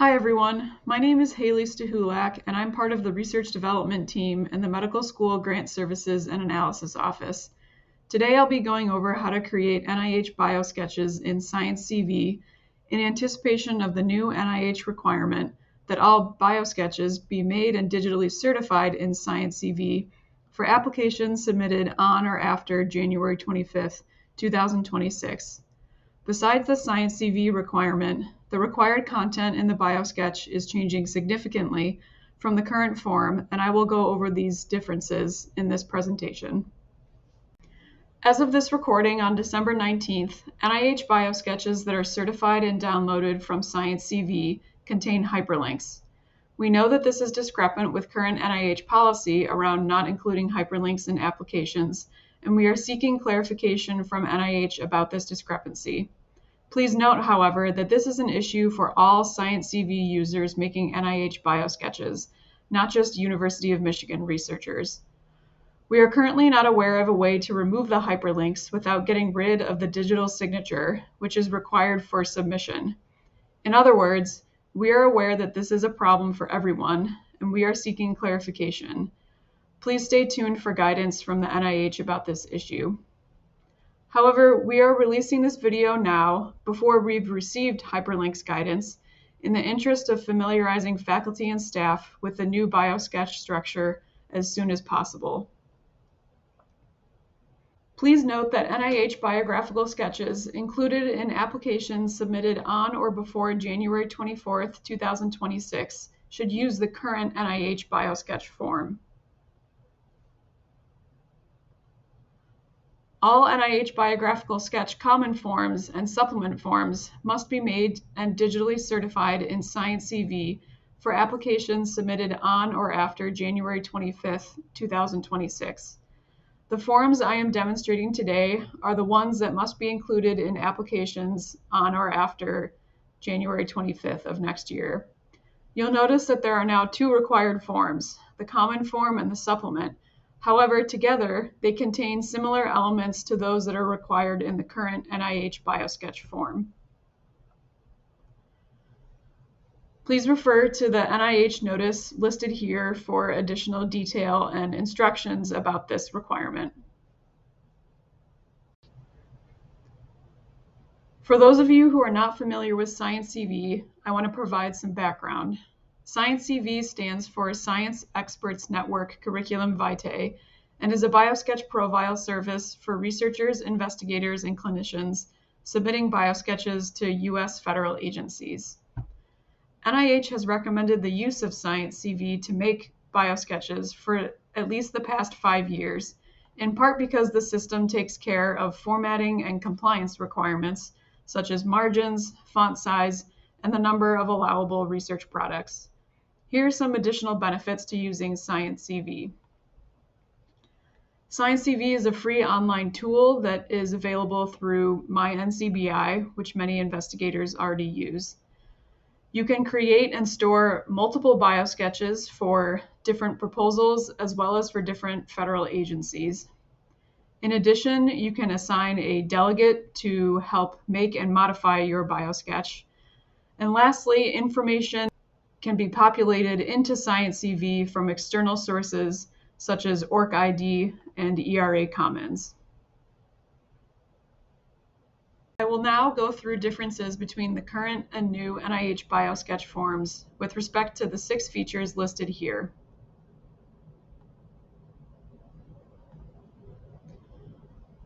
Hi everyone, my name is Haley Stahulak and I'm part of the research development team in the Medical School Grant Services and Analysis Office. Today I'll be going over how to create NIH Biosketches in SciENcv in anticipation of the new NIH requirement that all biosketches be made and digitally certified in SciENcv for applications submitted on or after January 25th, 2026. Besides the SciENcv requirement, the required content in the biosketch is changing significantly from the current form, and I will go over these differences in this presentation. As of this recording on December 19th, NIH biosketches that are certified and downloaded from SciENcv contain hyperlinks. We know that this is discrepant with current NIH policy around not including hyperlinks in applications, and we are seeking clarification from NIH about this discrepancy. Please note, however, that this is an issue for all SciENcv users making NIH biosketches, not just University of Michigan researchers. We are currently not aware of a way to remove the hyperlinks without getting rid of the digital signature, which is required for submission. In other words, we are aware that this is a problem for everyone, and we are seeking clarification. Please stay tuned for guidance from the NIH about this issue. However, we are releasing this video now before we've received hyperlinks guidance in the interest of familiarizing faculty and staff with the new biosketch structure as soon as possible. Please note that NIH biographical sketches included in applications submitted on or before January 24th, 2026 should use the current NIH Biosketch form. All NIH biographical sketch common forms and supplement forms must be made and digitally certified in SciENcv for applications submitted on or after January 25th, 2026. The forms I am demonstrating today are the ones that must be included in applications on or after January 25th of next year. You'll notice that there are now two required forms, the common form and the supplement. However, together, they contain similar elements to those that are required in the current NIH Biosketch form. Please refer to the NIH notice listed here for additional detail and instructions about this requirement. For those of you who are not familiar with SciENcv, I want to provide some background. SciENcv stands for Science Experts Network Curriculum Vitae and is a biosketch profile service for researchers, investigators, and clinicians submitting biosketches to U.S. federal agencies. NIH has recommended the use of SciENcv to make biosketches for at least the past 5 years, in part because the system takes care of formatting and compliance requirements such as margins, font size, and the number of allowable research products. Here are some additional benefits to using SciENcv. SciENcv is a free online tool that is available through MyNCBI, which many investigators already use. You can create and store multiple biosketches for different proposals as well as for different federal agencies. In addition, you can assign a delegate to help make and modify your biosketch. And lastly, information can be populated into SciENcv from external sources such as OrcID and ERA Commons. I will now go through differences between the current and new NIH Biosketch forms with respect to the 6 features listed here.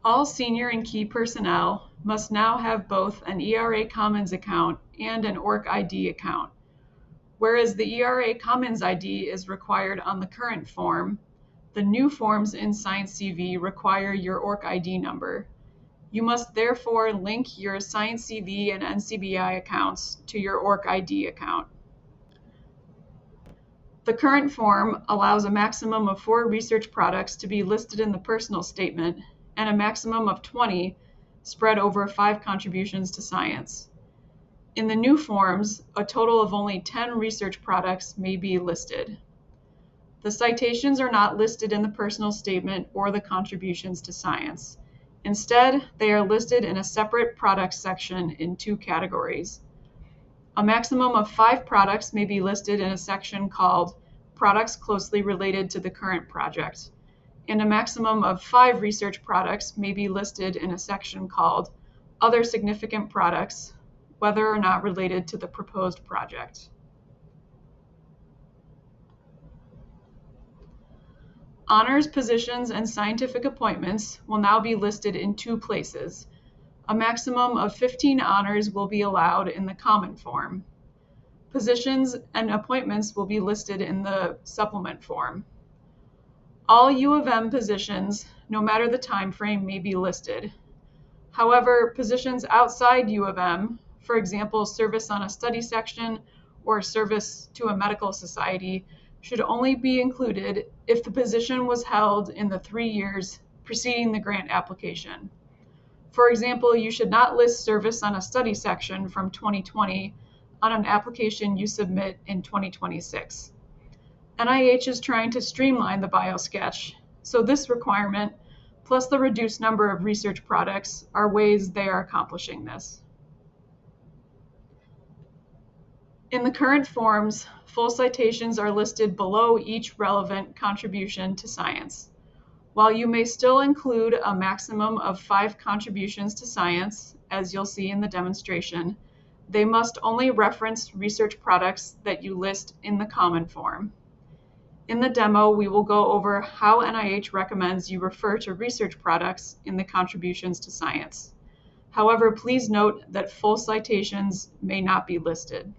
All senior and key personnel must now have both an ERA Commons account and an OrcID account. Whereas the ERA Commons ID is required on the current form, the new forms in SciENcv require your OrcID number. You must therefore link your SciENcv and NCBI accounts to your OrcID account. The current form allows a maximum of 4 research products to be listed in the personal statement and a maximum of 20 spread over 5 contributions to science. In the new forms, a total of only 10 research products may be listed. The citations are not listed in the personal statement or the contributions to science. Instead, they are listed in a separate product section in 2 categories. A maximum of 5 products may be listed in a section called Products Closely Related to the Current Project, and a maximum of 5 research products may be listed in a section called Other Significant Products, whether or not related to the proposed project. Honors positions and scientific appointments will now be listed in 2 places. A maximum of 15 honors will be allowed in the common form. Positions and appointments will be listed in the supplement form. All U of M positions, no matter the time frame, may be listed. However, positions outside U of M, for example, service on a study section or service to a medical society, should only be included if the position was held in the 3 years preceding the grant application. For example, you should not list service on a study section from 2020 on an application you submit in 2026. NIH is trying to streamline the Biosketch, so this requirement, plus the reduced number of research products, are ways they are accomplishing this. In the current forms, full citations are listed below each relevant contribution to science. While you may still include a maximum of 5 contributions to science, as you'll see in the demonstration, they must only reference research products that you list in the common form. In the demo, we will go over how NIH recommends you refer to research products in the contributions to science. However, please note that full citations may not be listed.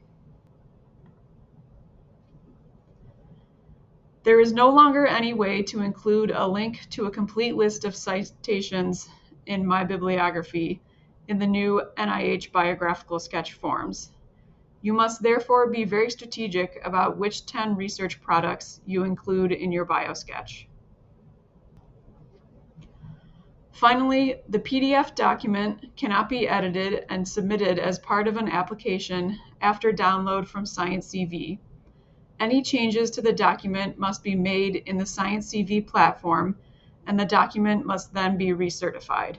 There is no longer any way to include a link to a complete list of citations in my bibliography in the new NIH Biographical sketch forms. You must therefore be very strategic about which 10 research products you include in your Biosketch. Finally, the PDF document cannot be edited and submitted as part of an application after download from SciENcv. Any changes to the document must be made in the SciENcv platform, and the document must then be recertified.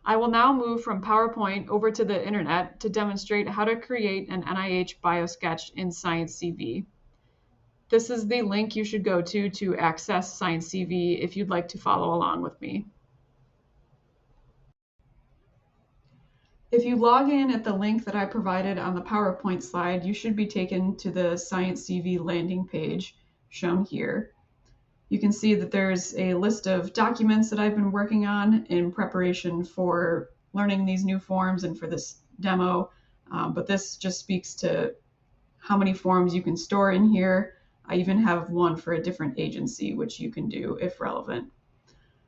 I will now move from PowerPoint over to the internet to demonstrate how to create an NIH Biosketch in SciENcv. This is the link you should go to access SciENcv if you'd like to follow along with me. If you log in at the link that I provided on the PowerPoint slide, you should be taken to the SciENcv landing page shown here. You can see that there's a list of documents that I've been working on in preparation for learning these new forms and for this demo, but this just speaks to how many forms you can store in here. I even have one for a different agency, which you can do if relevant.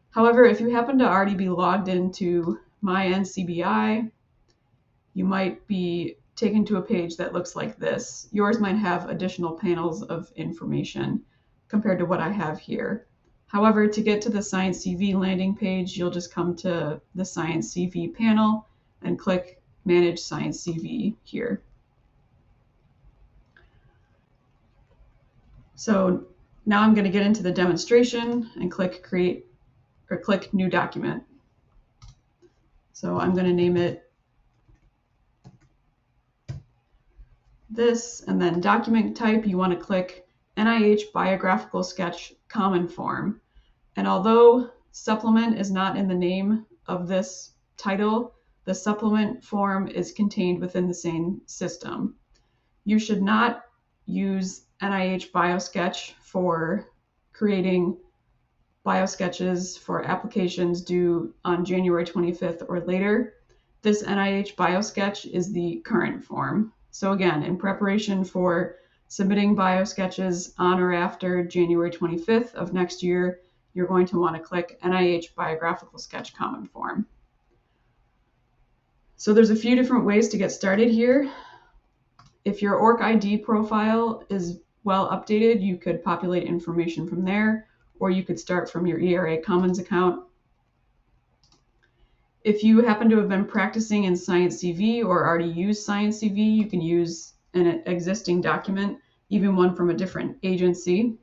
However, if you happen to already be logged into my NCBI, you might be taken to a page that looks like this. Yours might have additional panels of information compared to what I have here. However, to get to the SciENcv landing page, you'll just come to the SciENcv panel and click Manage SciENcv here. So now I'm going to get into the demonstration and click Create or click New Document. So I'm going to name it this, and then document type, you want to click NIH Biographical Sketch Common Form. And although supplement is not in the name of this title, the supplement form is contained within the same system. You should not use NIH Biosketch for creating biosketches for applications due on January 25th or later. This NIH Biosketch is the current form. So again, in preparation for submitting biosketches on or after January 25th of next year, you're going to want to click NIH Biographical Sketch Common Form. So there's a few different ways to get started here. If your OrcID profile is well updated, you could populate information from there, or you could start from your ERA Commons account. If you happen to have been practicing in SciENcv or already use SciENcv, you can use an existing document, even one from a different agency.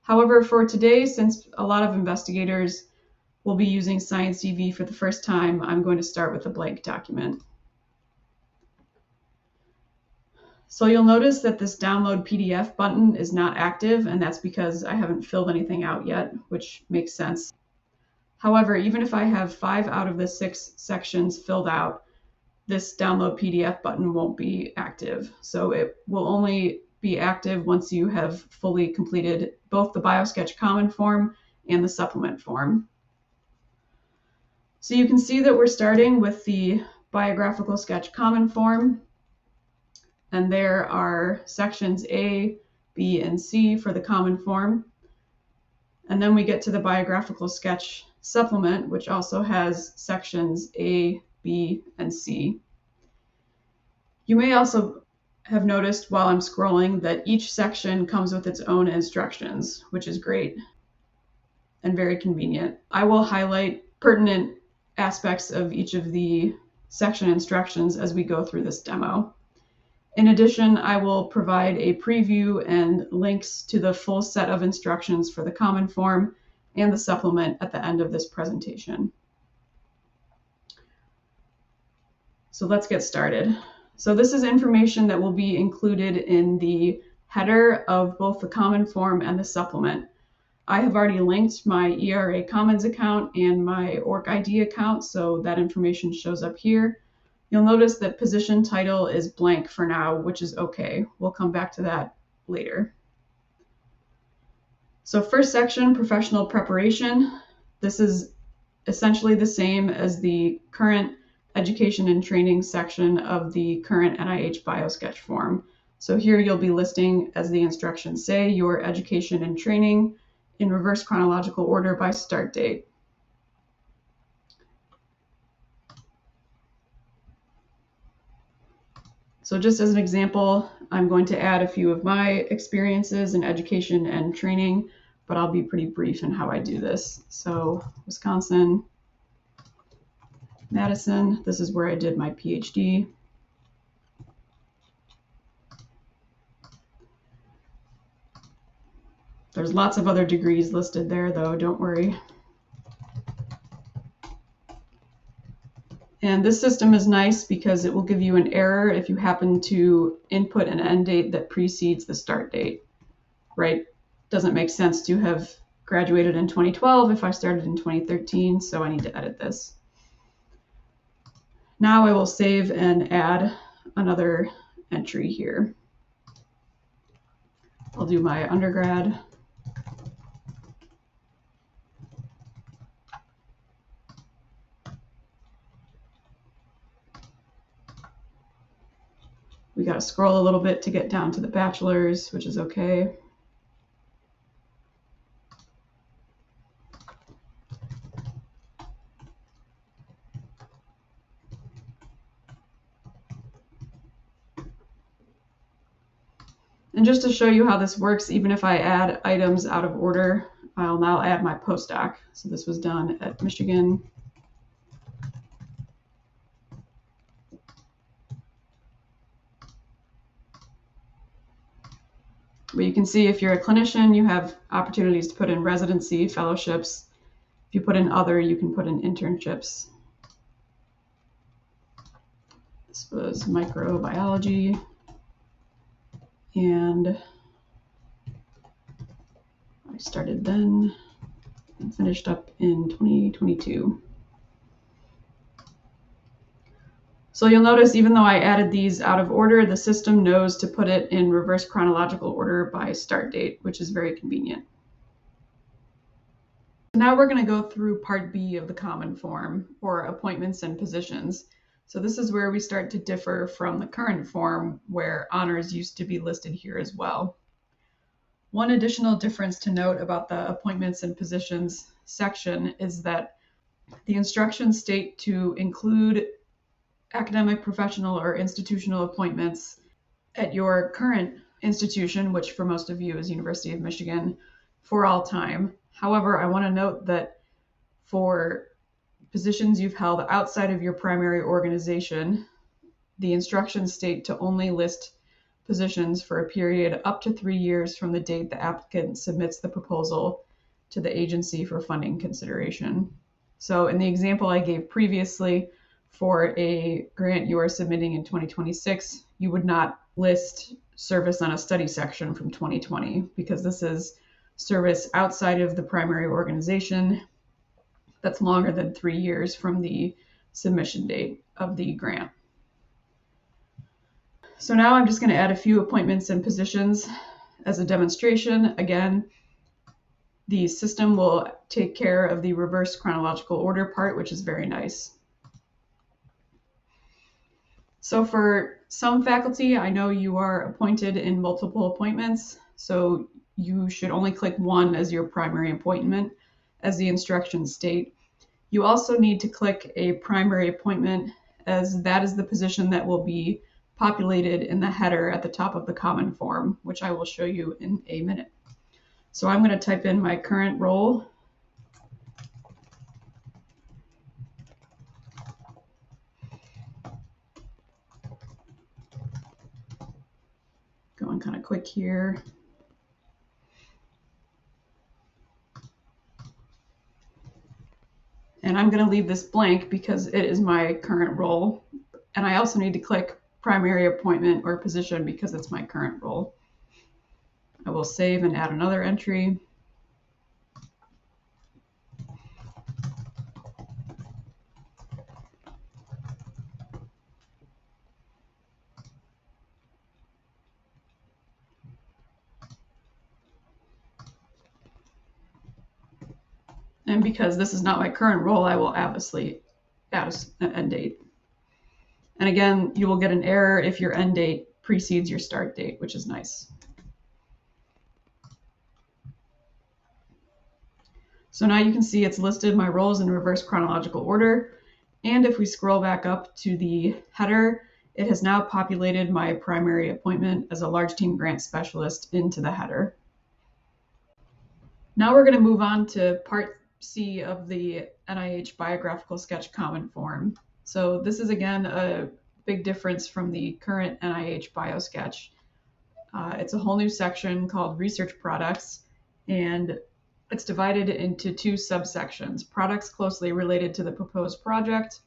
However, for today, since a lot of investigators will be using SciENcv for the first time, I'm going to start with a blank document. So you'll notice that this download PDF button is not active, and that's because I haven't filled anything out yet, which makes sense. However, even if I have 5 out of the 6 sections filled out, this download PDF button won't be active. So it will only be active once you have fully completed both the Biosketch Common form and the supplement form. So you can see that we're starting with the Biographical Sketch Common form, and there are sections A, B, and C for the common form. And then we get to the Biographical Sketch Supplement, which also has sections A, B, and C. You may also have noticed while I'm scrolling that each section comes with its own instructions, which is great and very convenient. I will highlight pertinent aspects of each of the section instructions as we go through this demo. In addition, I will provide a preview and links to the full set of instructions for the common form and the supplement at the end of this presentation. So let's get started. So this is information that will be included in the header of both the common form and the supplement. I have already linked my ERA Commons account and my OrgID account, so that information shows up here. You'll notice that position title is blank for now, which is okay. We'll come back to that later. So first section, professional preparation. This is essentially the same as the current education and training section of the current NIH Biosketch form. So here you'll be listing, as the instructions say, your education and training in reverse chronological order by start date. So just as an example, I'm going to add a few of my experiences in education and training, but I'll be pretty brief in how I do this. So Wisconsin, Madison, this is where I did my PhD. There's lots of other degrees listed there, though, don't worry. And this system is nice because it will give you an error if you happen to input an end date that precedes the start date, right? Doesn't make sense to have graduated in 2012 if I started in 2013, so I need to edit this. Now I will save and add another entry here. I'll do my undergrad. We got to scroll a little bit to get down to the bachelor's, which is okay. And just to show you how this works, even if I add items out of order, I'll now add my postdoc. So this was done at Michigan. But you can see if you're a clinician, you have opportunities to put in residency, fellowships. If you put in other, you can put in internships. This was microbiology. And I started then and finished up in 2022. So you'll notice even though I added these out of order, the system knows to put it in reverse chronological order by start date, which is very convenient. Now we're going to go through part B of the common form, or appointments and positions. So this is where we start to differ from the current form, where honors used to be listed here as well. One additional difference to note about the appointments and positions section is that the instructions state to include academic, professional, or institutional appointments at your current institution, which for most of you is University of Michigan, for all time. However, I want to note that for positions you've held outside of your primary organization, the instructions state to only list positions for a period up to 3 years from the date the applicant submits the proposal to the agency for funding consideration. So in the example I gave previously, for a grant you are submitting in 2026, you would not list service on a study section from 2020 because this is service outside of the primary organization that's longer than 3 years from the submission date of the grant. So now I'm just going to add a few appointments and positions as a demonstration. Again, the system will take care of the reverse chronological order part, which is very nice. So for some faculty, I know you are appointed in multiple appointments, so you should only click one as your primary appointment, as the instructions state. You also need to click a primary appointment, as that is the position that will be populated in the header at the top of the common form, which I will show you in a minute. So I'm going to type in my current role. Going kind of quick here. And I'm going to leave this blank because it is my current role. And I also need to click primary appointment or position because it's my current role. I will save and add another entry. And because this is not my current role, I will obviously add an end date. And again, you will get an error if your end date precedes your start date, which is nice. So now you can see it's listed my roles in reverse chronological order. And if we scroll back up to the header, it has now populated my primary appointment as a large team grant specialist into the header. Now we're going to move on to part C of the NIH Biographical Sketch Common Form. So this is again a big difference from the current NIH Biosketch. It's a whole new section called Research Products, and it's divided into two subsections: products closely related to the proposed project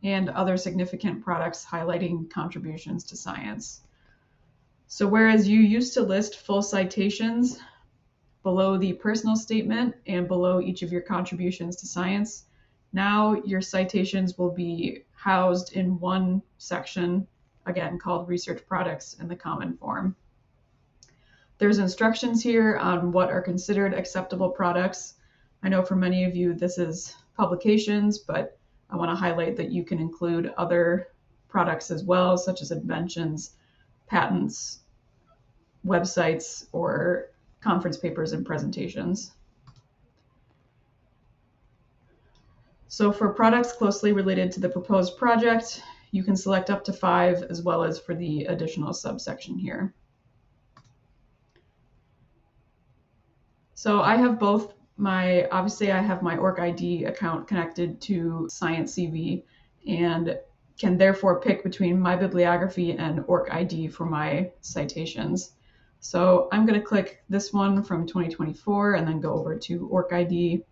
and other significant products highlighting contributions to science. So whereas you used to list full citations below the personal statement and below each of your contributions to science, now your citations will be housed in one section, again called Research Products in the Common Form. There's instructions here on what are considered acceptable products. I know for many of you this is publications, but I want to highlight that you can include other products as well, such as inventions, patents, websites, or conference papers and presentations. So for products closely related to the proposed project, you can select up to 5, as well as for the additional subsection here. So I have both obviously I have my OrcID account connected to SciENcv and can therefore pick between my bibliography and OrcID for my citations. So I'm going to click this one from 2024 and then go over to OrcID.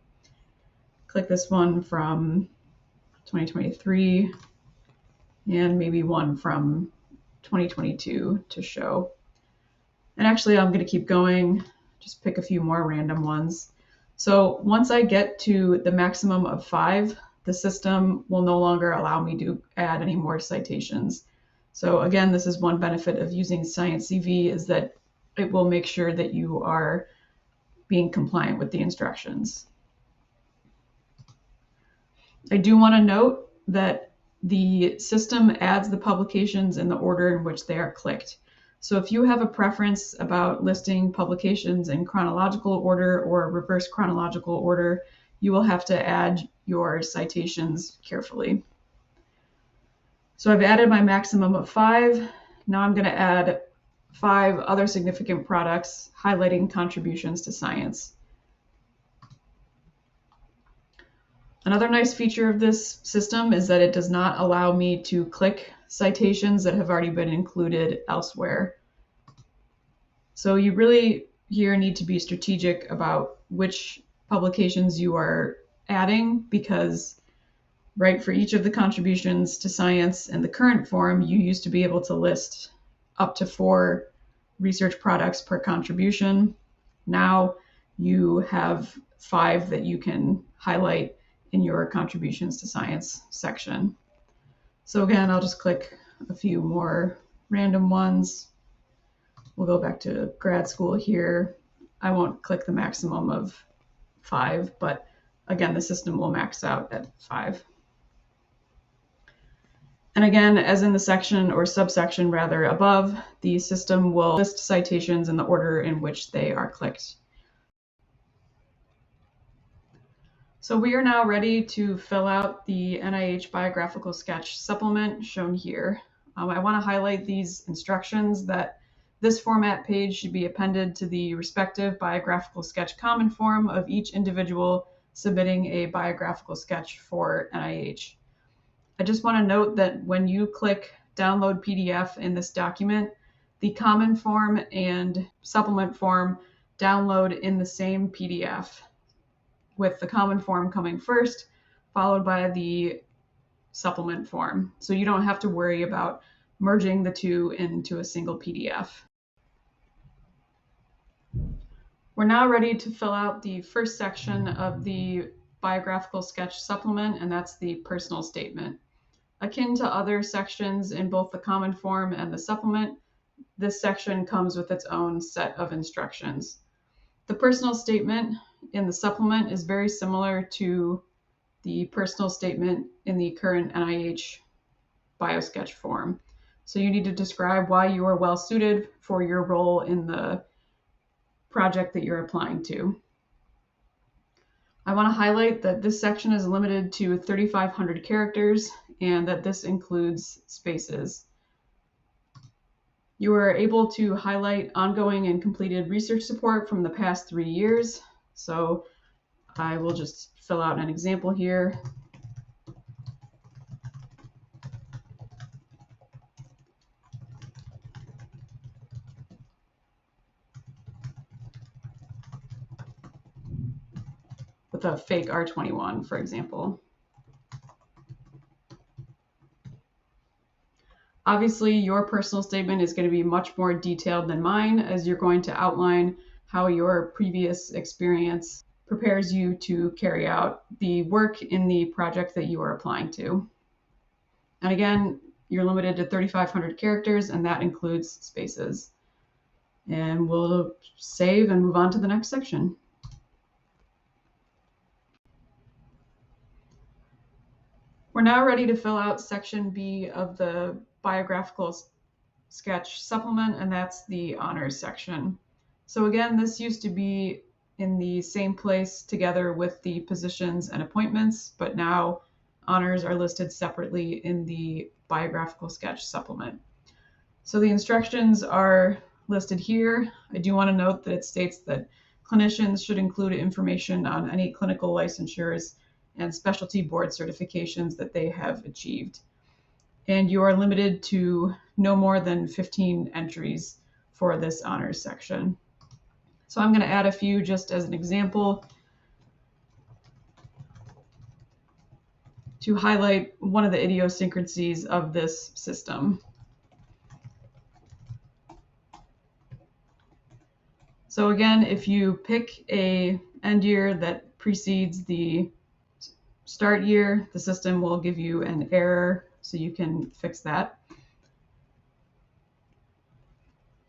Click this one from 2023 and maybe one from 2022 to show. And actually I'm going to keep going, just pick a few more random ones. So once I get to the maximum of 5, the system will no longer allow me to add any more citations. So again, this is one benefit of using SciENcv, is that it will make sure that you are being compliant with the instructions. I do want to note that the system adds the publications in the order in which they are clicked. So if you have a preference about listing publications in chronological order or reverse chronological order, you will have to add your citations carefully. So I've added my maximum of 5. Now I'm going to add 5 other significant products highlighting contributions to science. Another nice feature of this system is that it does not allow me to click citations that have already been included elsewhere. So you really here need to be strategic about which publications you are adding, because right? For each of the contributions to science in the current form, you used to be able to list up to 4 research products per contribution. Now you have 5 that you can highlight in your contributions to science section. So again, I'll just click a few more random ones. We'll go back to grad school here. I won't click the maximum of 5, but again, the system will max out at 5. And again, as in the section or subsection rather above, the system will list citations in the order in which they are clicked. So we are now ready to fill out the NIH Biographical Sketch supplement shown here. I want to highlight these instructions that this format page should be appended to the respective biographical sketch common form of each individual submitting a biographical sketch for NIH. I just want to note that when you click download PDF in this document, the common form and supplement form download in the same PDF, with the common form coming first, followed by the supplement form. So you don't have to worry about merging the two into a single PDF. We're now ready to fill out the first section of the biographical sketch supplement, and that's the personal statement. Akin to other sections in both the common form and the supplement, this section comes with its own set of instructions. The personal statement in the supplement is very similar to the personal statement in the current NIH Biosketch form. So you need to describe why you are well suited for your role in the project that you're applying to. I want to highlight that this section is limited to 3,500 characters and that this includes spaces. You are able to highlight ongoing and completed research support from the past 3 years. So I will just fill out an example here. With a fake R21, for example. Obviously, your personal statement is going to be much more detailed than mine, as you're going to outline how your previous experience prepares you to carry out the work in the project that you are applying to. And again, you're limited to 3,500 characters, and that includes spaces. And we'll save and move on to the next section. We're now ready to fill out section B of the biographical sketch supplement, and that's the honors section. So again, this used to be in the same place together with the positions and appointments, but now honors are listed separately in the biographical sketch supplement. So the instructions are listed here. I do want to note that it states that clinicians should include information on any clinical licensures and specialty board certifications that they have achieved. And you are limited to no more than 15 entries for this honors section. So I'm going to add a few just as an example to highlight one of the idiosyncrasies of this system. So again, if you pick a end year that precedes the start year, the system will give you an error, so you can fix that.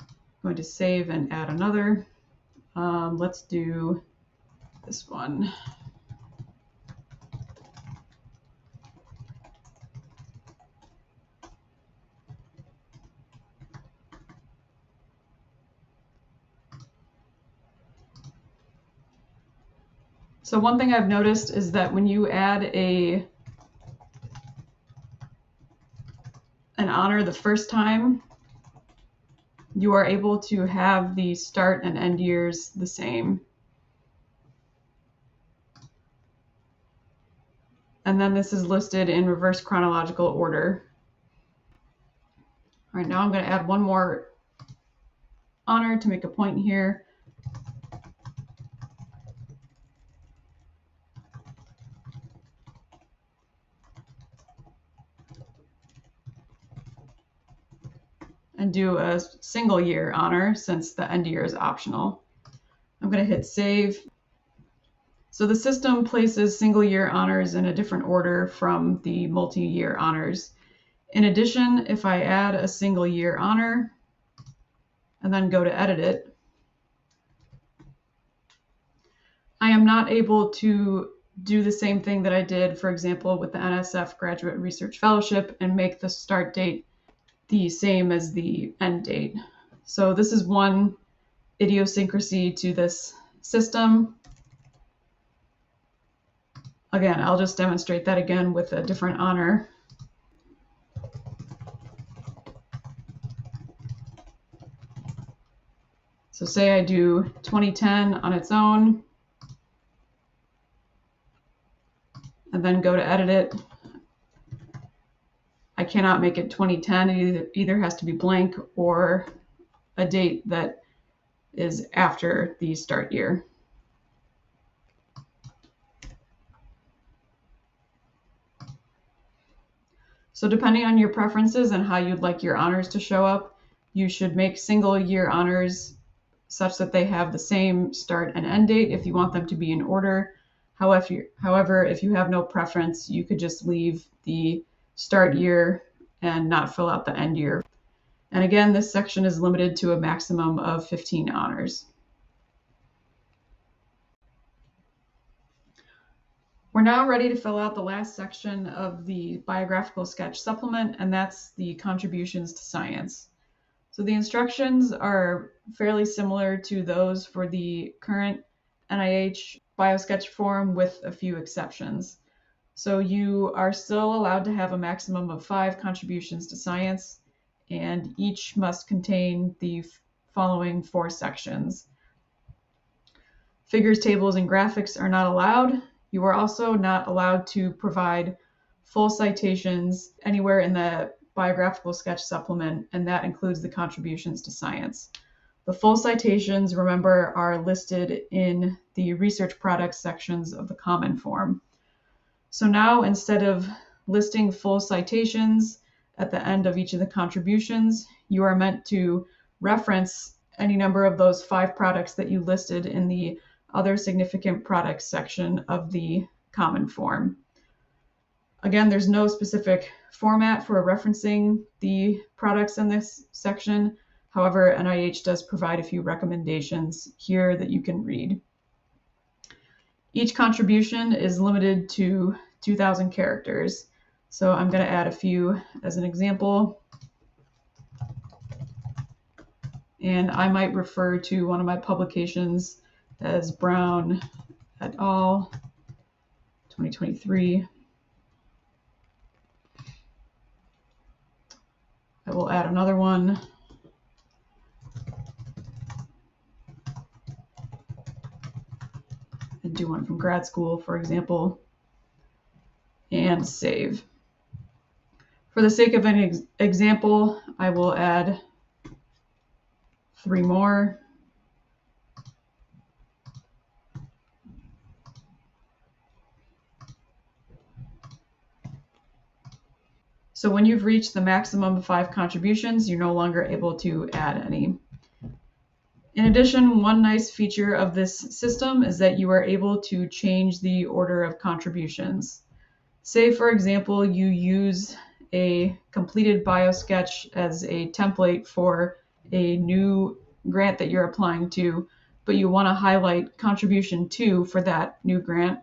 I'm going to save and add another. Let's do this one. So one thing I've noticed is that when you add an honor the first time, you are able to have the start and end years the same. And then this is listed in reverse chronological order. All right, now I'm going to add one more honor to make a point here. and do a single year honor since the end year is optional. I'm going to hit save. So the system places single year honors in a different order from the multi-year honors. In addition, if I add a single year honor and then go to edit it, I am not able to do the same thing that I did, for example, with the NSF Graduate Research Fellowship and make the start date the same as the end date. So this is one idiosyncrasy to this system. Again, I'll just demonstrate that again with a different honor. So say I do 2010 on its own, and then go to edit it. I cannot make it 2010. It either has to be blank or a date that is after the start year. So depending on your preferences and how you'd like your honors to show up, you should make single year honors such that they have the same start and end date if you want them to be in order. However, if you have no preference, you could just leave the start year and not fill out the end year. And again, this section is limited to a maximum of 15 honors. We're now ready to fill out the last section of the biographical sketch supplement, and that's the contributions to science. So the instructions are fairly similar to those for the current NIH Biosketch form with a few exceptions. So you are still allowed to have a maximum of 5 contributions to science, and each must contain the following 4 sections. Figures, tables, and graphics are not allowed. You are also not allowed to provide full citations anywhere in the biographical sketch supplement, and that includes the contributions to science. The full citations, remember, are listed in the research products sections of the common form. So now, instead of listing full citations at the end of each of the contributions, you are meant to reference any number of those 5 products that you listed in the other significant products section of the common form. Again, there's no specific format for referencing the products in this section. However, NIH does provide a few recommendations here that you can read. Each contribution is limited to 2,000 characters. So I'm going to add a few as an example. And I might refer to one of my publications as Brown et al. 2023. I will add another one. And do one from grad school, for example, and save. For the sake of an example, I will add 3 more. So when you've reached the maximum of 5 contributions, you're no longer able to add any. In addition, one nice feature of this system is that you are able to change the order of contributions. Say, for example, you use a completed biosketch as a template for a new grant that you're applying to, but you want to highlight contribution 2 for that new grant.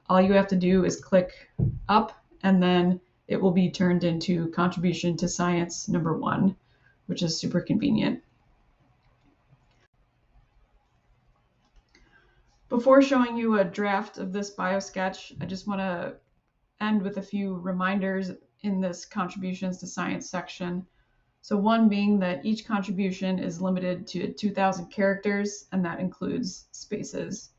All you have to do is click up, and then it will be turned into contribution to science number 1, which is super convenient. Before showing you a draft of this biosketch, I just want to end with a few reminders in this contributions to science section. So one being that each contribution is limited to 2,000 characters, and that includes spaces.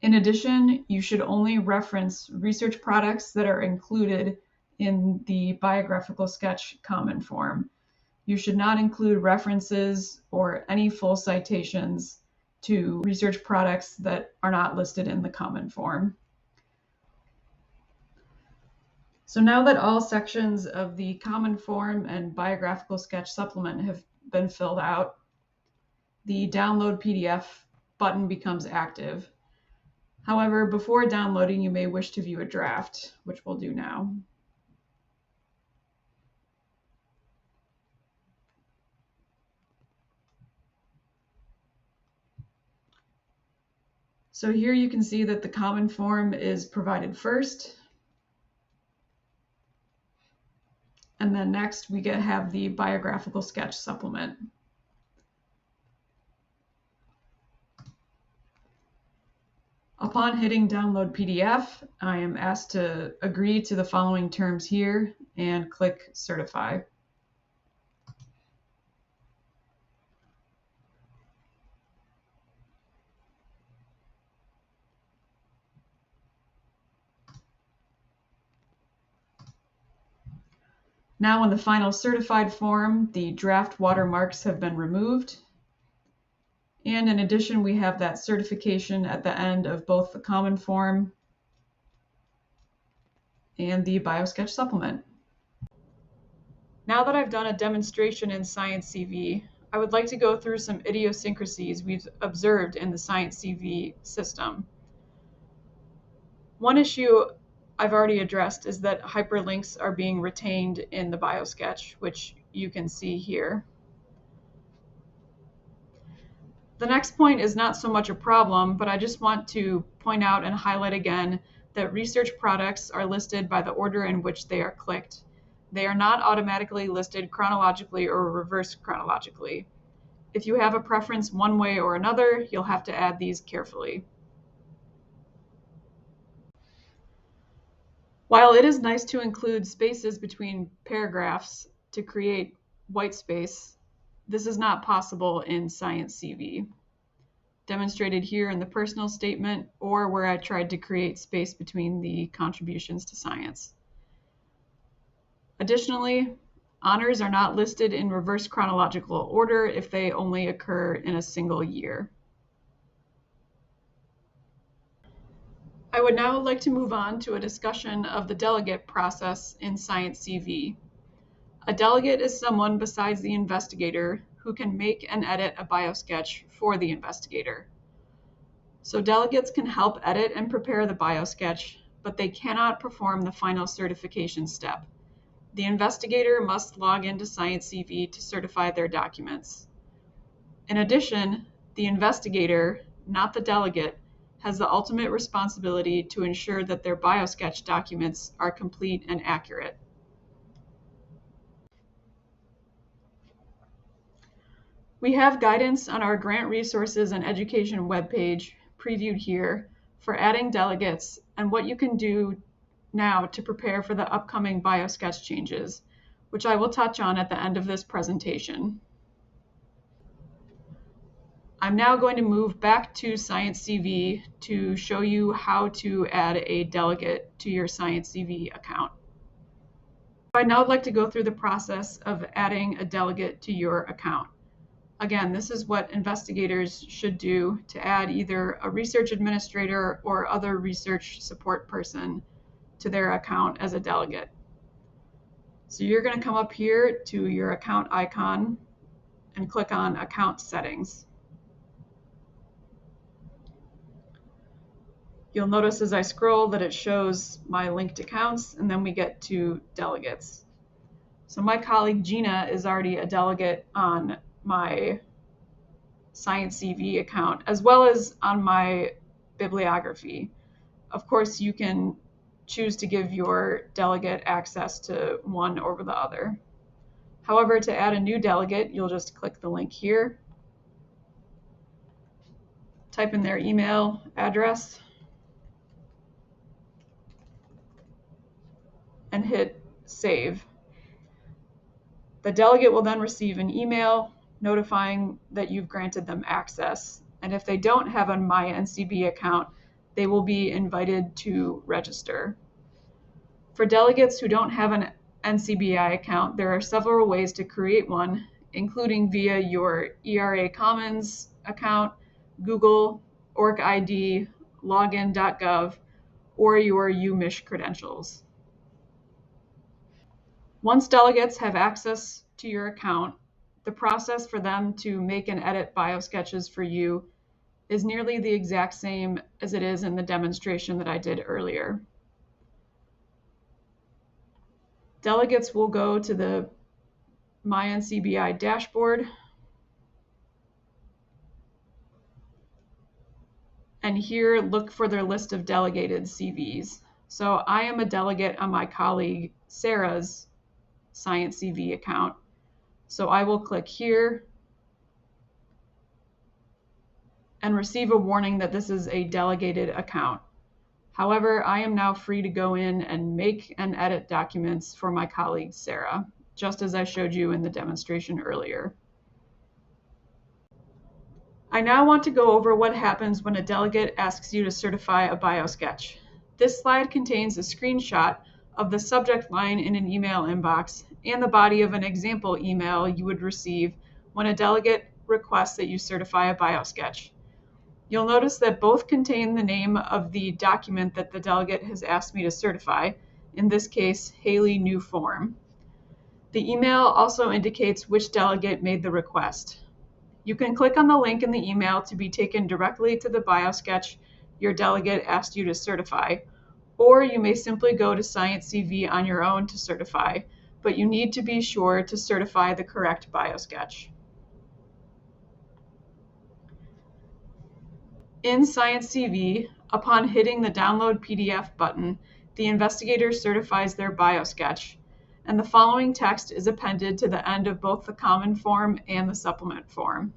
In addition, you should only reference research products that are included in the biographical sketch common form. You should not include references or any full citations to research products that are not listed in the common form. So now that all sections of the common form and biographical sketch supplement have been filled out, the Download PDF button becomes active. However, before downloading, you may wish to view a draft, which we'll do now. So here you can see that the common form is provided first. And then next we have the biographical sketch supplement. Upon hitting download PDF, I am asked to agree to the following terms here and click certify. Now in the final certified form, the draft watermarks have been removed. And in addition, we have that certification at the end of both the common form and the Biosketch supplement. Now that I've done a demonstration in SciENcv, I would like to go through some idiosyncrasies we've observed in the SciENcv system. One issue I've already addressed is that hyperlinks are being retained in the Biosketch, which you can see here. The next point is not so much a problem, but I just want to point out and highlight again that research products are listed by the order in which they are clicked. They are not automatically listed chronologically or reverse chronologically. If you have a preference one way or another, you'll have to add these carefully. While it is nice to include spaces between paragraphs to create white space, this is not possible in SciENcv, demonstrated here in the personal statement or where I tried to create space between the contributions to science. Additionally, honors are not listed in reverse chronological order if they only occur in a single year. I would now like to move on to a discussion of the delegate process in SciENcv. A delegate is someone besides the investigator who can make and edit a biosketch for the investigator. So delegates can help edit and prepare the biosketch, but they cannot perform the final certification step. The investigator must log into SciENcv to certify their documents. In addition, the investigator, not the delegate, has the ultimate responsibility to ensure that their biosketch documents are complete and accurate. We have guidance on our grant resources and education webpage previewed here for adding delegates and what you can do now to prepare for the upcoming biosketch changes, which I will touch on at the end of this presentation. I'm now going to move back to SciENcv to show you how to add a delegate to your SciENcv account. I'd now like to go through the process of adding a delegate to your account. Again, this is what investigators should do to add either a research administrator or other research support person to their account as a delegate. So you're going to come up here to your account icon and click on Account Settings. You'll notice as I scroll that it shows my linked accounts, and then we get to delegates. So my colleague Gina is already a delegate on my SciENcv account, as well as on my bibliography. Of course, you can choose to give your delegate access to one over the other. However, to add a new delegate, you'll just click the link here, type in their email address, and hit Save. The delegate will then receive an email notifying that you've granted them access. And if they don't have a MyNCB account, they will be invited to register. For delegates who don't have an NCBI account, there are several ways to create one, including via your ERA Commons account, Google, OrcID, login.gov, or your UMich credentials. Once delegates have access to your account, the process for them to make and edit biosketches for you is nearly the exact same as it is in the demonstration that I did earlier. Delegates will go to the MyNCBI dashboard, and here look for their list of delegated CVs. So I am a delegate on my colleague Sarah's SciENcv account. So I will click here and receive a warning that this is a delegated account. However, I am now free to go in and make and edit documents for my colleague Sarah, just as I showed you in the demonstration earlier. I now want to go over what happens when a delegate asks you to certify a biosketch. This slide contains a screenshot of the subject line in an email inbox and the body of an example email you would receive when a delegate requests that you certify a biosketch. You'll notice that both contain the name of the document that the delegate has asked me to certify, in this case, Haley New Form. The email also indicates which delegate made the request. You can click on the link in the email to be taken directly to the biosketch your delegate asked you to certify, or you may simply go to SciENcv on your own to certify, but you need to be sure to certify the correct biosketch. In SciENcv, upon hitting the Download PDF button, the investigator certifies their biosketch, and the following text is appended to the end of both the common form and the supplement form.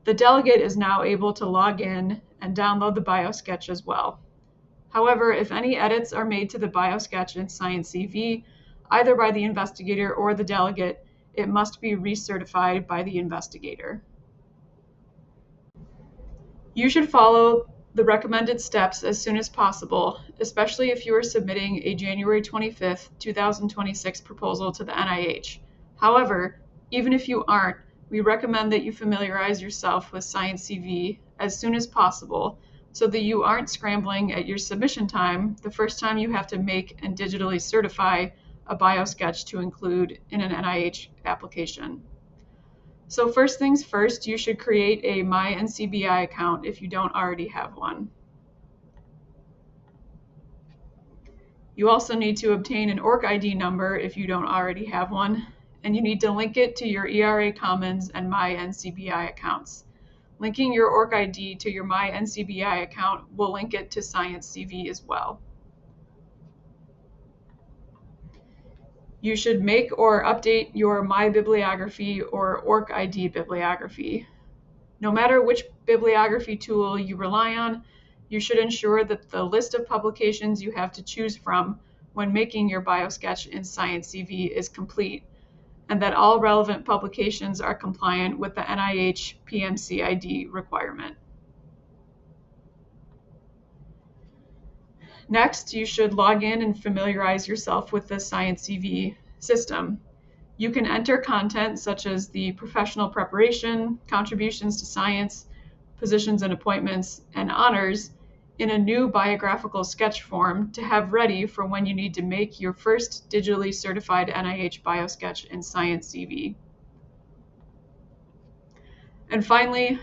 The delegate is now able to log in and download the biosketch as well. However, if any edits are made to the biosketch in SciENcv, either by the investigator or the delegate, it must be recertified by the investigator. You should follow the recommended steps as soon as possible, especially if you are submitting a January 25th, 2026 proposal to the NIH. However, even if you aren't, we recommend that you familiarize yourself with SciENcv as soon as possible so that you aren't scrambling at your submission time the first time you have to make and digitally certify a biosketch to include in an NIH application. So first things first, you should create a MyNCBI account if you don't already have one. You also need to obtain an ORCID number if you don't already have one, and you need to link it to your ERA Commons and MyNCBI accounts. Linking your ORCID to your MyNCBI account will link it to SciENcv as well. You should make or update your MyBibliography or ORCID bibliography. No matter which bibliography tool you rely on, you should ensure that the list of publications you have to choose from when making your biosketch in SciENcv is complete, and that all relevant publications are compliant with the NIH PMCID requirement. Next, you should log in and familiarize yourself with the SciENcv system. You can enter content such as the professional preparation, contributions to science, positions and appointments, and honors in a new biographical sketch form to have ready for when you need to make your first digitally certified NIH Biosketch in SciENcv. And finally,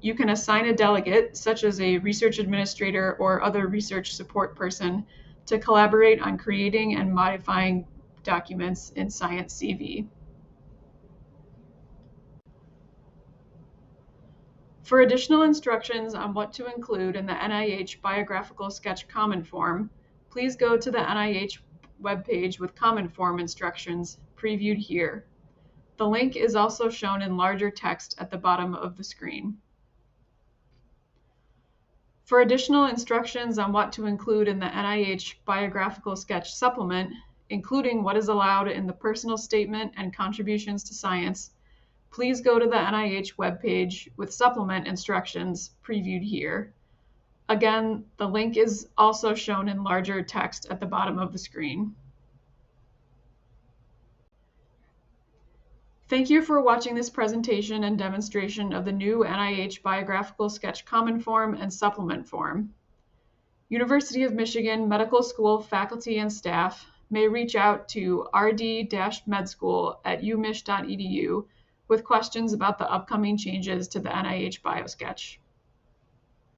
you can assign a delegate, such as a research administrator or other research support person, to collaborate on creating and modifying documents in SciENcv. For additional instructions on what to include in the NIH Biographical Sketch Common Form, please go to the NIH webpage with Common Form instructions previewed here. The link is also shown in larger text at the bottom of the screen. For additional instructions on what to include in the NIH Biographical Sketch Supplement, including what is allowed in the personal statement and contributions to science, please go to the NIH webpage with supplement instructions previewed here. Again, the link is also shown in larger text at the bottom of the screen. Thank you for watching this presentation and demonstration of the new NIH Biographical Sketch Common Form and Supplement Form. University of Michigan Medical School faculty and staff, may reach out to rd-medschool@umich.edu with questions about the upcoming changes to the NIH Biosketch.